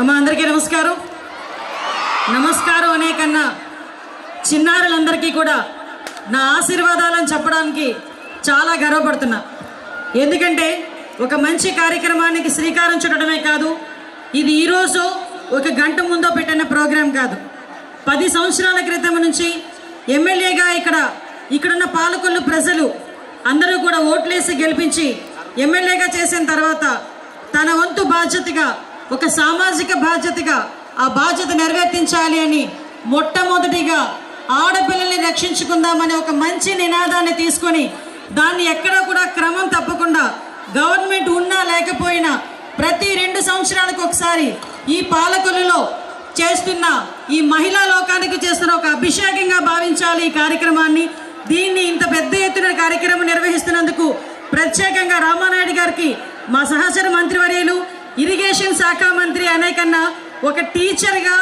అమ్మ అందరికీ నమస్కారం. నమస్కారం అనే కన్నా చిన్నారులందరికీ కూడా నా ఆశీర్వాదాలను చెప్పడానికి చాలా గర్వపడుతున్నా. ఎందుకంటే ఒక మంచి కార్యక్రమానికి శ్రీకారం చుట్టడమే కాదు, ఇది ఈరోజు ఒక గంట ముందో పెట్టిన ప్రోగ్రాం కాదు. 10 సంవత్సరాల క్రితం నుంచి ఎమ్మెల్యేగా ఇక్కడున్న పాలకొల్లు ప్రజలు అందరూ కూడా ఓట్లేసి గెలిపించి ఎమ్మెల్యేగా చేసిన తర్వాత తన వంతు బాధ్యతగా, ఒక సామాజిక బాధ్యతగా ఆ బాధ్యత నెరవేర్తించాలి అని మొట్టమొదటిగా ఆడపిల్లల్ని రక్షించుకుందామనే ఒక మంచి నినాదాన్ని తీసుకొని దాన్ని ఎక్కడా కూడా క్రమం తప్పకుండా గవర్నమెంట్ ఉన్నా లేకపోయినా ప్రతి 2 సంవత్సరాలకు ఒకసారి ఈ పాలకొల్లులో చేస్తున్న ఈ మహిళా లోకానికి చేస్తున్న ఒక అభిషేకంగా భావించాలి ఈ కార్యక్రమాన్ని. దీన్ని ఇంత పెద్ద ఎత్తున కార్యక్రమం నిర్వహిస్తున్నందుకు ప్రత్యేకంగా రామానాయుడు గారికి, మా సహచర మంత్రివర్యులు, ఇరిగేషన్ శాఖ మంత్రి అనే కన్నా ఒక టీచర్గా,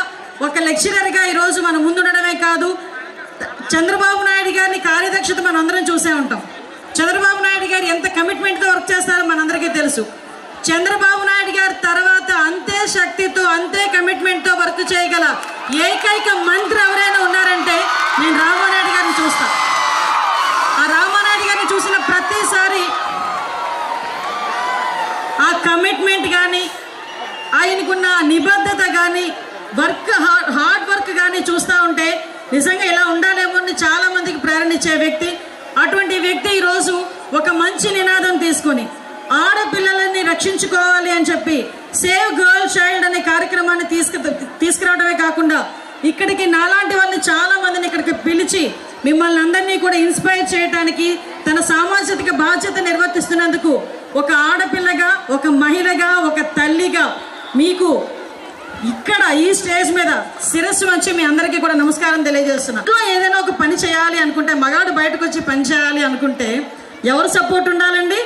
ఒక లెక్చరర్గా ఈరోజు మనం ముందుండడమే కాదు, చంద్రబాబు నాయుడు గారిని కార్యదక్షత మనం అందరం చూసే ఉంటాం. చంద్రబాబు నాయుడు గారు ఎంత కమిట్మెంట్తో వర్క్ చేస్తారో మనందరికీ తెలుసు. చంద్రబాబు నాయుడు గారి తర్వాత అంతే శక్తితో, అంతే కమిట్మెంట్తో వర్క్ చేయగల ఏకైక మంత్రి ఎవరైనా ఉన్నారంటే నేను రామానాయుడు గారిని చూస్తా. ఆ రామానాయుడు గారిని చూసిన ప్రతిసారి ఆ కమిట్మెంట్ కానీ, ఆయనకున్న నిబద్ధత కానీ, హార్డ్ వర్క్ కానీ చూస్తూ ఉంటే నిజంగా ఇలా ఉండాలేమో అని చాలామందికి ప్రేరణ ఇచ్చే వ్యక్తి. అటువంటి వ్యక్తి ఈరోజు ఒక మంచి నినాదం తీసుకొని ఆడపిల్లలని రక్షించుకోవాలి అని చెప్పి సేవ్ గర్ల్ చైల్డ్ అనే కార్యక్రమాన్ని తీసుకురావడమే కాకుండా ఇక్కడికి నాలాంటి వాళ్ళని చాలా మందిని ఇక్కడికి పిలిచి మిమ్మల్ని అందరినీ కూడా ఇన్స్పైర్ చేయడానికి తన సామాజిక బాధ్యత నిర్వర్తిస్తున్నందుకు ఒక ఆడపిల్లగా, ఒక మహిళగా, ఒక తల్లిగా మీకు ఇక్కడ ఈ స్టేజ్ మీద శిరస్సు వచ్చి మీ అందరికీ కూడా నమస్కారం తెలియజేస్తున్నా. ఇంట్లో ఏదైనా ఒక పని చేయాలి అనుకుంటే, మగాడు బయటకు వచ్చి పని చేయాలి అనుకుంటే ఎవరు సపోర్ట్ ఉండాలండి?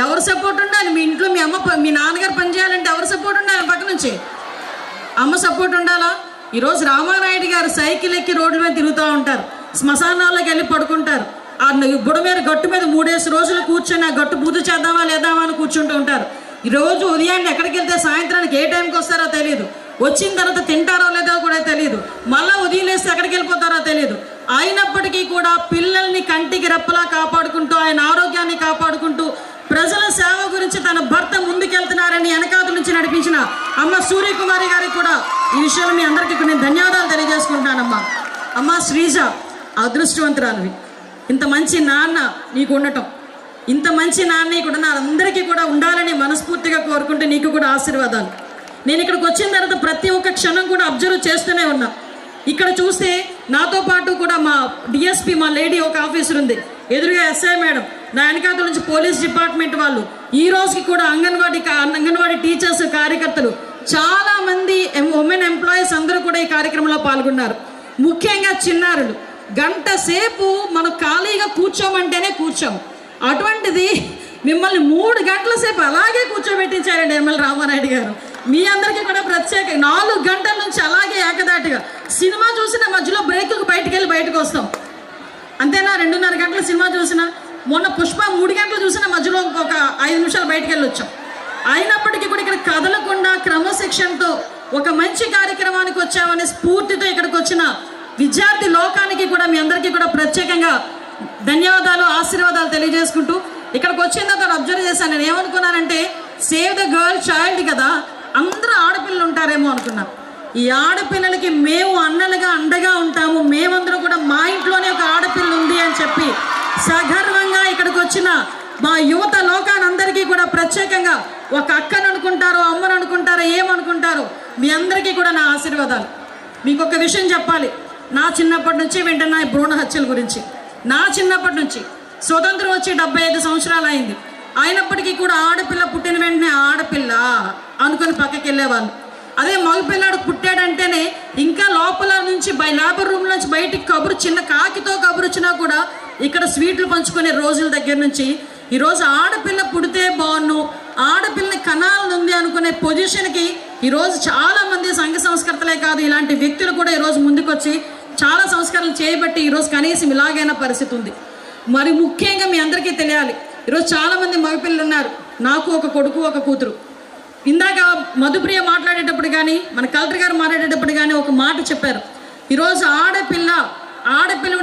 ఎవరు సపోర్ట్ ఉండాలి? మీ ఇంట్లో మీ అమ్మ, మీ నాన్నగారు పని చేయాలంటే ఎవరు సపోర్ట్ ఉండాలి? పక్క నుంచి అమ్మ సపోర్ట్ ఉండాలా? ఈరోజు రామానాయుడు గారు సైకిల్ ఎక్కి రోడ్ల మీద తిరుగుతూ ఉంటారు, శ్మశానాల్లోకి వెళ్ళి పడుకుంటారు, ఆ బుడ మీద గట్టు మీద 3 రోజులు కూర్చొని ఆ గట్టు పూజ చేద్దామా లేదామా అని కూర్చుంటూ ఉంటారు. ఈరోజు ఉదయాన్నే ఎక్కడికి వెళ్తే సాయంత్రానికి ఏ టైంకి వస్తారో తెలియదు, వచ్చిన తర్వాత తింటారో లేదో కూడా తెలియదు, మళ్ళీ ఉదయం లేస్తే ఎక్కడికి వెళ్ళిపోతారో తెలియదు. అయినప్పటికీ కూడా పిల్లల్ని కంటికి రెప్పలా కాపాడుకుంటూ, ఆయన ఆరోగ్యాన్ని కాపాడుకుంటూ, ప్రజల సేవ గురించి తన భర్త ముందుకెళ్తున్నారని వెనకాల నుంచి నడిపించిన అమ్మ సూర్యకుమారి గారికి కూడా ఈ విషయంలో మీ అందరికీ నేను ధన్యవాదాలు తెలియజేసుకుంటానమ్మా. అమ్మ శ్రీజ, అదృష్టవంతురాలివి. ఇంత మంచి నాన్న నీకు ఉండటం, ఇంత మంచి నాన్న కూడా నా అందరికీ కూడా ఉండాలని మనస్ఫూర్తిగా కోరుకుంటే నీకు కూడా ఆశీర్వాదాలు. నేను ఇక్కడికి వచ్చిన తర్వాత ప్రతి ఒక్క క్షణం కూడా అబ్జర్వ్ చేస్తూనే ఉన్నా. ఇక్కడ చూస్తే నాతో పాటు కూడా మా డిఎస్పీ, మా లేడీ ఒక ఆఫీసర్ ఉంది, ఎదురుగా ఎస్ఐ మేడం, నా వెనకాల నుంచి పోలీస్ డిపార్ట్మెంట్ వాళ్ళు, ఈ రోజుకి కూడా అంగన్వాడీ టీచర్స్, కార్యకర్తలు, చాలామంది ఉమెన్ ఎంప్లాయీస్ అందరూ కూడా ఈ కార్యక్రమంలో పాల్గొన్నారు. ముఖ్యంగా చిన్నారులు. గంట సేపు మనం ఖాళీగా కూర్చోమంటేనే కూర్చోము, అటువంటిది మిమ్మల్ని 3 గంటల సేపు అలాగే కూర్చోబెట్టించారండి ఎమ్మెల్యే రామానాయుడు గారు. మీ అందరికీ కూడా ప్రత్యేక 4 గంటల నుంచి అలాగే ఏకదాటిగా సినిమా చూసిన మధ్యలో బ్రేక్కి బయటకు వస్తాం, అంతేనా? 2.5 గంటల సినిమా చూసిన, మొన్న పుష్ప 3 గంటలు చూసిన మధ్యలో ఒక 5 నిమిషాలు బయటకు వెళ్ళి వచ్చాం. అయినప్పటికీ కూడా ఇక్కడ కదలకుండా క్రమశిక్షణతో ఒక మంచి కార్యక్రమానికి వచ్చామనే స్ఫూర్తితో ఇక్కడికి వచ్చిన విద్యార్థి లోకానికి కూడా మీ అందరికీ కూడా ప్రత్యేకంగా ధన్యవాదాలు, ఆశీర్వాదాలు తెలియజేసుకుంటూ ఇక్కడికి వచ్చిన తర్వాత అబ్జర్వ్ చేశాను. నేను ఏమనుకున్నానంటే, సేవ్ ద గర్ల్ చైల్డ్ కదా, అందరూ ఆడపిల్లలు ఉంటారేమో అనుకున్నా. ఈ ఆడపిల్లలకి మేము అన్నలుగా అండగా ఉంటాము, మేమందరం కూడా మా ఇంట్లోనే ఒక ఆడపిల్ల ఉంది అని చెప్పి సగర్వంగా ఇక్కడికి వచ్చిన మా యువత లోకానందరికీ కూడా ప్రత్యేకంగా ఒక అక్కను అనుకుంటారో, అమ్మను అనుకుంటారో, ఏమనుకుంటారో మీ అందరికీ కూడా నా ఆశీర్వాదాలు. మీకు ఒక విషయం చెప్పాలి. నా చిన్నప్పటి నుంచి వింటున్న భ్రూణ హత్యల గురించి, నా చిన్నప్పటి నుంచి స్వతంత్రం వచ్చి 75 సంవత్సరాలు అయింది. అయినప్పటికీ కూడా ఆడపిల్ల పుట్టిన వెంటనే ఆడపిల్ల అనుకుని పక్కకి వెళ్ళేవాళ్ళు. అదే మగపిల్లాడు పుట్టాడంటేనే ఇంకా లోపల నుంచి లేబర్ రూమ్ నుంచి బయటికి కబురు, చిన్న కాకితో కబురు వచ్చినా కూడా ఇక్కడ స్వీట్లు పంచుకునే రోజుల దగ్గర నుంచి ఈరోజు ఆడపిల్ల పుడితే బాగున్ను, ఆడపిల్లని కనాలనుంది అనుకునే పొజిషన్కి ఈరోజు చాలామంది సంఘ సంస్కర్తలే కాదు, ఇలాంటి వ్యక్తులు కూడా ఈరోజు ముందుకొచ్చి చాలా సంస్కరణలు చేయబట్టి ఈరోజు కనీసం ఇలాగైన పరిస్థితి ఉంది. మరి ముఖ్యంగా మీ అందరికీ తెలియాలి, ఈరోజు చాలామంది మగపిల్లలు ఉన్నారు. నాకు ఒక కొడుకు, ఒక కూతురు. ఇందాక మధుప్రియ మాట్లాడేటప్పుడు కానీ మన కలెక్టర్ గారు మాట్లాడేటప్పుడు కానీ ఒక మాట చెప్పారు. ఈరోజు ఆడపిల్ల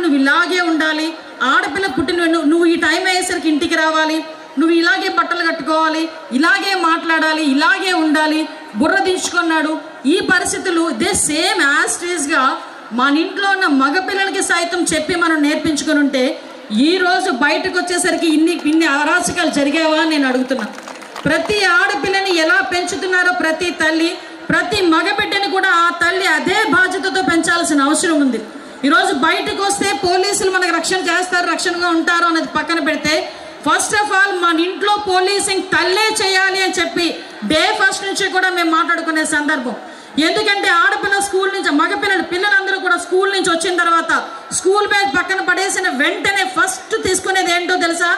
నువ్వు ఇలాగే ఉండాలి, ఆడపిల్ల పుట్టిన నువ్వు ఈ టైం అయ్యేసరికి ఇంటికి రావాలి, నువ్వు ఇలాగే బట్టలు కట్టుకోవాలి, ఇలాగే మాట్లాడాలి, ఇలాగే ఉండాలి, బుర్ర దించుకున్నాడు. ఈ పరిస్థితులు ఇదే సేమ్ యాస్టేజ్గా మన ఇంట్లో ఉన్న మగపిల్లలకి సైతం చెప్పి మనం నేర్పించుకొని ఉంటే ఈరోజు బయటకు వచ్చేసరికి ఇన్ని అరాచకాలు జరిగేవా అని నేను అడుగుతున్నా. ప్రతి ఆడపిల్లని ఎలా పెంచుతున్నారో ప్రతి తల్లి, ప్రతి మగబిడ్డని కూడా ఆ తల్లి అదే బాధ్యతతో పెంచాల్సిన అవసరం ఉంది. ఈరోజు బయటకు వస్తే పోలీసులు మనకు రక్షణ చేస్తారు, రక్షణగా ఉంటారు అనేది పక్కన పెడితే, ఫస్ట్ ఆఫ్ ఆల్ మన ఇంట్లో పోలీసింగ్ తల్లే చేయాలి అని చెప్పి డే ఫస్ట్ నుంచి కూడా మేము మాట్లాడుకునే సందర్భం. ఎందుకంటే ఆడపిల్ల స్కూల్ నుంచి పిల్లలందరూ కూడా స్కూల్ నుంచి వచ్చిన తర్వాత స్కూల్ బ్యాగ్ పక్కన పడేసిన వెంటనే ఫస్ట్ తీసుకునేది ఏంటో తెలుసా?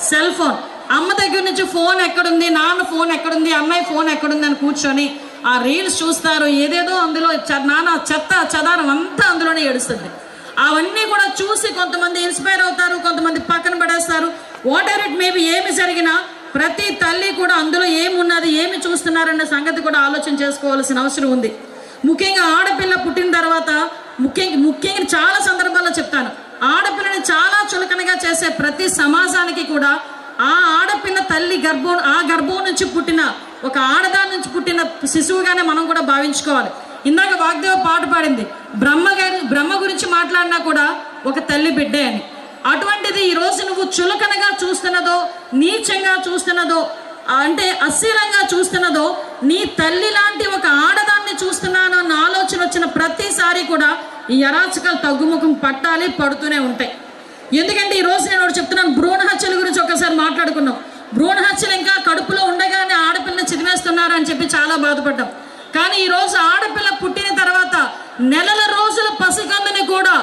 Cell phone. అమ్మ దగ్గర నుంచి ఫోన్ ఎక్కడుంది, నాన్న ఫోన్ ఎక్కడుంది, అమ్మాయి ఫోన్ ఎక్కడుంది అని కూర్చొని ఆ రీల్స్ చూస్తారు. ఏదేదో అందులో నాన్న చెత్త చదారం అంతా అందులోనే ఏడుస్తుంది. అవన్నీ కూడా చూసి కొంతమంది ఇన్స్పైర్ అవుతారు, కొంతమంది పక్కన పడేస్తారు. వాట్ ఎవర్ ఇట్ మేబీ, ఏమి జరిగినా ప్రతి తల్లి కూడా అందులో ఏమున్నది, ఏమి చూస్తున్నారన్న సంగతి కూడా ఆలోచన చేసుకోవాల్సిన అవసరం ఉంది. ముఖ్యంగా ఆడపిల్ల పుట్టిన తర్వాత ముఖ్యంగా చాలా సందర్భాల్లో చెప్తాను, ఆడపిల్లని చాలా చులకనగా చేసే ప్రతి సమాజానికి కూడా ఆ ఆడపిల్ల తల్లి గర్భం నుంచి పుట్టిన ఒక ఆడదాని నుంచి పుట్టిన శిశువుగానే మనం కూడా భావించుకోవాలి. ఇందాక వాగ్దేవ పాట పాడింది, బ్రహ్మ గురించి మాట్లాడినా కూడా ఒక తల్లి బిడ్డే అని. అటువంటిది ఈరోజు నువ్వు చులకనగా చూస్తున్నదో, నీచంగా చూస్తున్నదో, అంటే అస్థిరంగా చూస్తున్నదో, నీ తల్లి లాంటి ఒక ఆడదాన్ని చూస్తున్నాను అన్న ఆలోచన వచ్చిన ప్రతిసారి కూడా ఈ అరాచకాలు తగ్గుముఖం పట్టాలి, పడుతూనే ఉంటాయి. ఎందుకంటే ఈరోజు నేను ఒకటి చెప్తున్నాను, భ్రూణ హత్యల గురించి ఒకసారి మాట్లాడుకున్నాం. భ్రూణ హత్యలు ఇంకా కడుపులో ఉండగానే ఆడపిల్లని చిదిమేస్తున్నారు అని చెప్పి చాలా బాధపడ్డాం. కానీ ఈరోజు ఆడపిల్ల పుట్టిన తర్వాత నెలల రోజుల పసికందుని కూడా,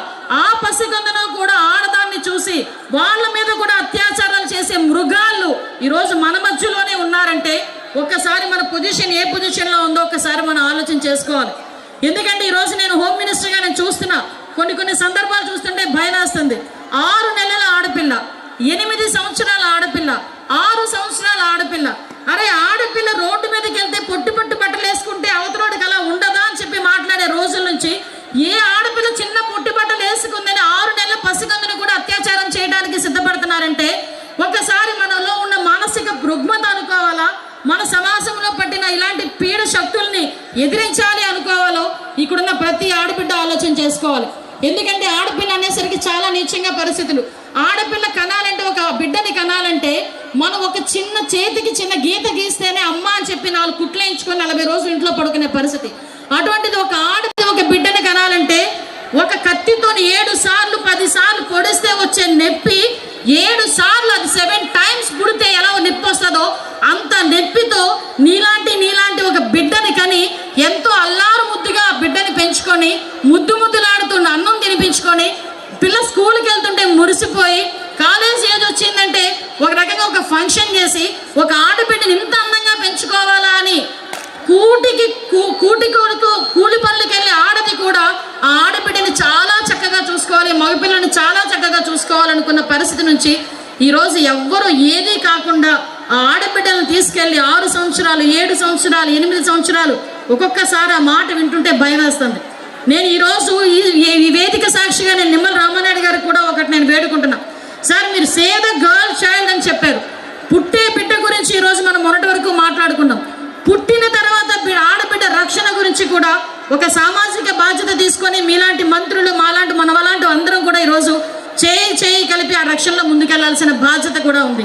ఆ పసికందును కూడా ఆడదాన్ని చూసి వాళ్ళ మీద కూడా అత్యాచారాలు చేసే మృగాళ్ళు ఈరోజు మన మధ్యలోనే ఉన్నారంటే ఒక్కసారి మన పొజిషన్ ఏ పొజిషన్లో ఉందో ఒకసారి మనం ఆలోచన చేసుకోవాలి. ఎందుకంటే ఈరోజు నేను హోమ్ మినిస్టర్గా నేను చూస్తున్నా, కొన్ని సందర్భాలు చూస్తుంటే భయం వేస్తుంది. 6 నెలల ఆడపిల్ల, 8 సంవత్సరాల ఆడపిల్ల, 6 సంవత్సరాల ఆడపిల్ల. అరే ఆడపిల్ల రోడ్డు మీదకి వెళ్తే పొట్టు బట్టలు వేసుకుంటే అవతలోడికి అలా ఉండదా అని చెప్పి మాట్లాడే రోజుల నుంచి ఏ ఆడపిల్ల చిన్న పొట్టి బట్టలు వేసుకుందని 6 నెలల పసికందుని కూడా అత్యాచారం చేయడానికి సిద్ధపడుతున్నారంటే ఒకసారి మనలో ఉన్న మానసిక రుగ్మత అనుకోవాలా, మన సమాజంలో పట్టిన ఇలాంటి పీడ శక్తుల్ని ఎదిరించాలి అనుకోవాలో ఇక్కడున్న ప్రతి ఆడబిడ్డ ఆలోచన చేసుకోవాలి. ఎందుకంటే ఆడపిల్ల అనేసరికి చాలా నీచంగా పరిస్థితులు. ఆడపిల్ల కనాలంటే, ఒక బిడ్డని కనాలంటే మనం ఒక చేతికి చిన్న గీత గీస్తేనే అమ్మ అని చెప్పి 4 కుట్లు వేయించుకొని 40 రోజులు ఇంట్లో పడుకునే పరిస్థితి. అటువంటిది ఒక బిడ్డని కనాలంటే ఒక కత్తితో 7 సార్లు 10 సార్లు పొడిస్తే వచ్చే నొప్పి 7 సార్లు, అది 7 టైమ్స్ పుడితే ఎలా నొప్పి వస్తుందో అంత నొప్పితో నీలాంటి ఒక బిడ్డని కని ఎంతో అల్లారు ముద్దుగా బిడ్డని పెంచుకొని ముద్దులాడుతున్న అన్నం తినిపించుకొని పిల్ల స్కూల్కి వెళ్తుంటే మురిసిపోయి, కాలేజ్ ఏజ్ వచ్చిందంటే ఒక రకంగా ఒక ఫంక్షన్ చేసి ఒక ఆడబిడ్డని ఇంత అందంగా పెంచుకోవాలా అని కూలి పనులకి వెళ్ళి ఆడది కూడా ఆ ఆడబిడ్డని చాలా చక్కగా చూసుకోవాలి, మగపిల్లని చాలా చక్కగా చూసుకోవాలనుకున్న పరిస్థితి నుంచి ఈరోజు ఎవ్వరూ ఏదీ కాకుండా ఆ ఆడబిడ్డలను తీసుకెళ్ళి 6 సంవత్సరాలు, 7 సంవత్సరాలు, 8 సంవత్సరాలు, ఒక్కొక్కసారి ఆ మాట వింటుంటే భయం వేస్తుంది. నేను ఈరోజు ఈ వేదిక సాక్షిగా నేను నిమ్మల రామానాయుడు గారికి కూడా ఒకటి నేను వేడుకుంటున్నా. సార్, మీరు సేవ్ ద గర్ల్ చైల్డ్ అని చెప్పారు. పుట్టే బిడ్డ గురించి ఈరోజు మనం మొన్నటి వరకు మాట్లాడుకున్నాం. పుట్టిన తర్వాత ఆడబిడ్డ రక్షణ గురించి కూడా ఒక సామాజిక బాధ్యత తీసుకొని మీలాంటి మంత్రులు, మనవలాంటి అందరం కూడా ఈరోజు చేయి కలిపి ఆ రక్షణలో ముందుకెళ్లాల్సిన బాధ్యత కూడా ఉంది.